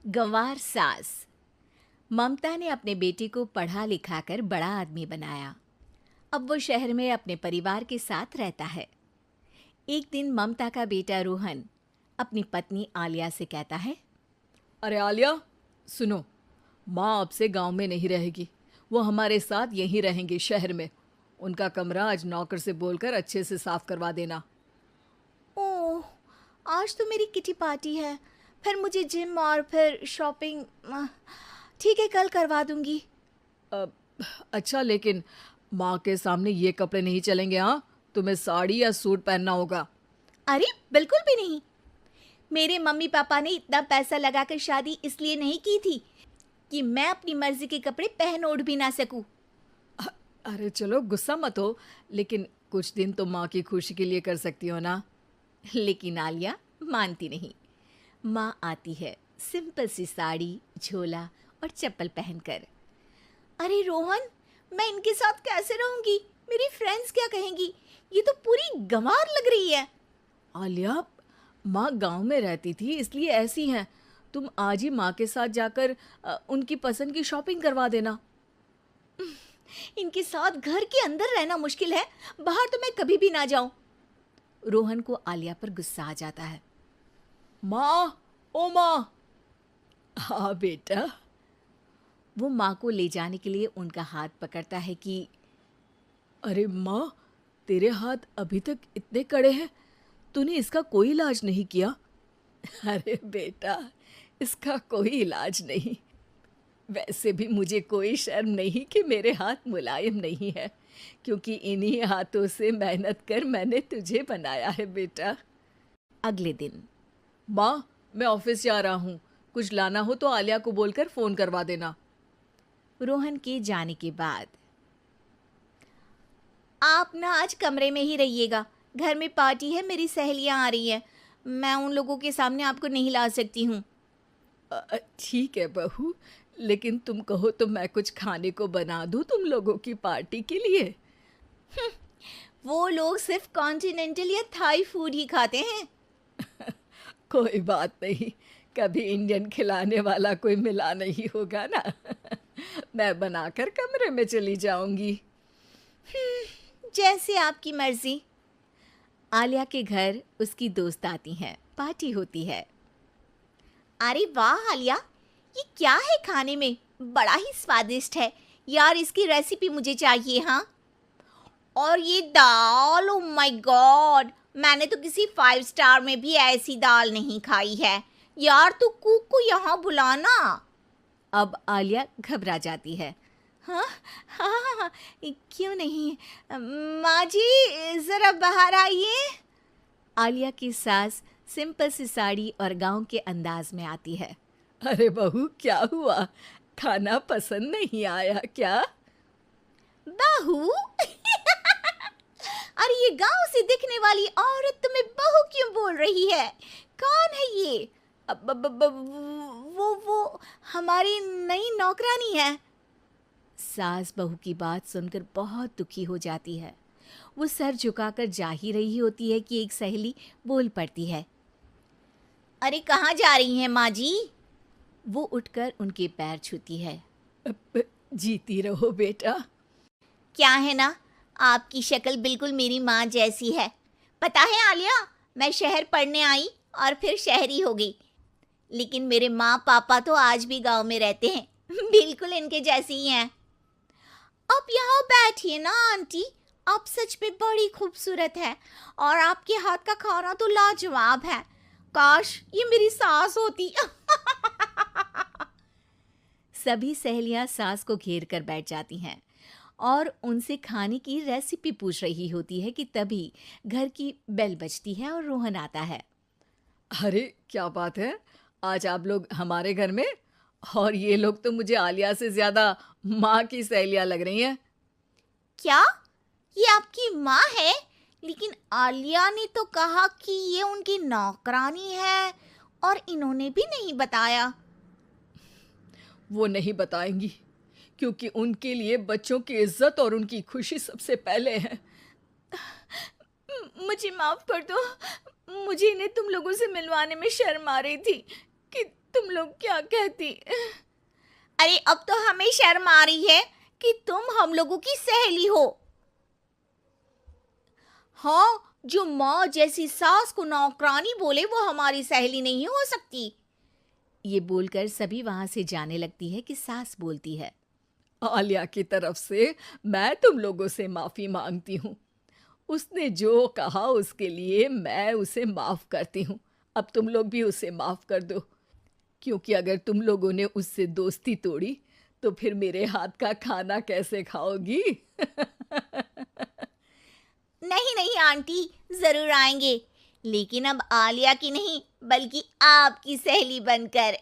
गंवार सास। ममता ने अपने बेटे को पढ़ा लिखा कर बड़ा आदमी बनाया। अब वो शहर में अपने परिवार के साथ रहता है। एक दिन ममता का बेटा रोहन अपनी पत्नी आलिया से कहता है, अरे आलिया, सुनो, माँ अब से गांव में नहीं रहेगी। वो हमारे साथ यहीं रहेंगी शहर में। उनका कमरा आज नौकर से बोलकर अच्छे से साफ करवा देना। ओह, आज तो मेरी किटी पार्टी है, फिर मुझे जिम और फिर शॉपिंग। ठीक है, कल करवा दूंगी। अब अच्छा, लेकिन माँ के सामने ये कपड़े नहीं चलेंगे। हाँ, तुम्हें साड़ी या सूट पहनना होगा। अरे बिल्कुल भी नहीं। मेरे मम्मी पापा ने इतना पैसा लगाकर शादी इसलिए नहीं की थी कि मैं अपनी मर्जी के कपड़े पहन ओढ़ भी ना सकूं। अरे चलो, गुस्सा मत हो, लेकिन कुछ दिन तो माँ की खुशी के लिए कर सकती हो ना। लेकिन आलिया मानती नहीं। माँ आती है सिंपल सी साड़ी, झोला और चप्पल पहनकर। अरे रोहन, मैं इनके साथ कैसे रहूंगी? मेरी फ्रेंड्स क्या कहेंगी? ये तो पूरी गंवार लग रही है। आलिया, माँ गांव में रहती थी इसलिए ऐसी हैं। तुम आज ही माँ के साथ जाकर उनकी पसंद की शॉपिंग करवा देना। इनके साथ घर के अंदर रहना मुश्किल है, बाहर तो मैं कभी भी ना जाऊं। रोहन को आलिया पर गुस्सा आ जाता है। माँ, ओ माँ। हाँ बेटा। वो माँ को ले जाने के लिए उनका हाथ पकड़ता है कि अरे माँ, तेरे हाथ अभी तक इतने कड़े हैं, तूने इसका कोई इलाज नहीं किया? अरे बेटा, इसका कोई इलाज नहीं। वैसे भी मुझे कोई शर्म नहीं कि मेरे हाथ मुलायम नहीं है, क्योंकि इन्हीं हाथों से मेहनत कर मैंने तुझे बनाया है बेटा। अगले दिन। माँ, मैं ऑफिस जा रहा हूँ। कुछ लाना हो तो आलिया को बोलकर फ़ोन करवा देना। रोहन के जाने के बाद, आप ना आज कमरे में ही रहिएगा, घर में पार्टी है, मेरी सहेलियां आ रही हैं, मैं उन लोगों के सामने आपको नहीं ला सकती हूँ। ठीक है बहू, लेकिन तुम कहो तो मैं कुछ खाने को बना दूँ तुम लोगों की पार्टी के लिए। वो लोग सिर्फ कॉन्टिनेंटल या थाई फूड ही खाते हैं। कोई बात नहीं, कभी इंडियन खिलाने वाला कोई मिला नहीं होगा ना। मैं बनाकर कमरे में चली जाऊंगी। जैसे आपकी मर्जी। आलिया के घर उसकी दोस्त आती हैं, पार्टी होती है। अरे वाह आलिया, ये क्या है खाने में? बड़ा ही स्वादिष्ट है यार, इसकी रेसिपी मुझे चाहिए। हाँ, और ये दाल, ओ माय गॉड, मैंने तो किसी 5 स्टार में भी ऐसी दाल नहीं खाई है। यार तू कुक को यहाँ बुलाना। अब आलिया घबरा जाती है। हाँ हाँ हाँ हाँ, क्यों नहीं। माँ जी ज़रा बाहर आइए। आलिया की सास सिंपल सी साड़ी और गांव के अंदाज में आती है। अरे बहू, क्या हुआ? खाना पसंद नहीं आया क्या? बहू? अरे ये गांव से दिखने वाली औरत तुम्हें बहू क्यों बोल रही है? कौन है ये? वो हमारी नई नौकरानी है। सास बहू की बात सुनकर बहुत दुखी हो जाती है। वो सर झुकाकर जा ही रही होती है कि एक सहेली बोल पड़ती है। अरे कहाँ जा रही हैं माँ जी? वो उठकर उनके पैर छूती है। जीती रहो बेटा। क्या है ना, आपकी शक्ल बिल्कुल मेरी माँ जैसी है। पता है आलिया, मैं शहर पढ़ने आई और फिर शहरी हो गई, लेकिन मेरे माँ पापा तो आज भी गांव में रहते हैं, बिल्कुल इनके जैसे ही हैं। आप यहाँ बैठिए ना आंटी, आप सच में बड़ी खूबसूरत है और आपके हाथ का खाना तो लाजवाब है। काश ये मेरी सास होती। सभी सहेलियां सास को घेर कर बैठ जाती हैं और उनसे खाने की रेसिपी पूछ रही होती है कि तभी घर की बेल बजती है और रोहन आता है। अरे क्या बात है, आज आप लोग हमारे घर में? और ये लोग तो मुझे आलिया से ज्यादा माँ की सहेलियाँ लग रही हैं। क्या ये आपकी माँ है? लेकिन आलिया ने तो कहा कि ये उनकी नौकरानी है और इन्होंने भी नहीं बताया। वो नहीं बताएंगी, क्योंकि उनके लिए बच्चों की इज्जत और उनकी खुशी सबसे पहले है। मुझे माफ कर दो, मुझे इन्हें तुम लोगों से मिलवाने में शर्म आ रही थी कि तुम लोग क्या कहती? अरे अब तो हमें शर्म आ रही है कि तुम हम लोगों की सहेली हो। हाँ, जो माँ जैसी सास को नौकरानी बोले वो हमारी सहेली नहीं हो सकती। ये बोलकर सभी वहां से जाने लगती है कि सास बोलती है, आलिया की तरफ से मैं तुम लोगों से माफ़ी मांगती हूँ। उसने जो कहा उसके लिए मैं उसे माफ़ करती हूँ। अब तुम लोग भी उसे माफ़ कर दो, क्योंकि अगर तुम लोगों ने उससे दोस्ती तोड़ी तो फिर मेरे हाथ का खाना कैसे खाओगी? नहीं नहीं आंटी, जरूर आएंगे, लेकिन अब आलिया की नहीं बल्कि आपकी सहेली बनकर।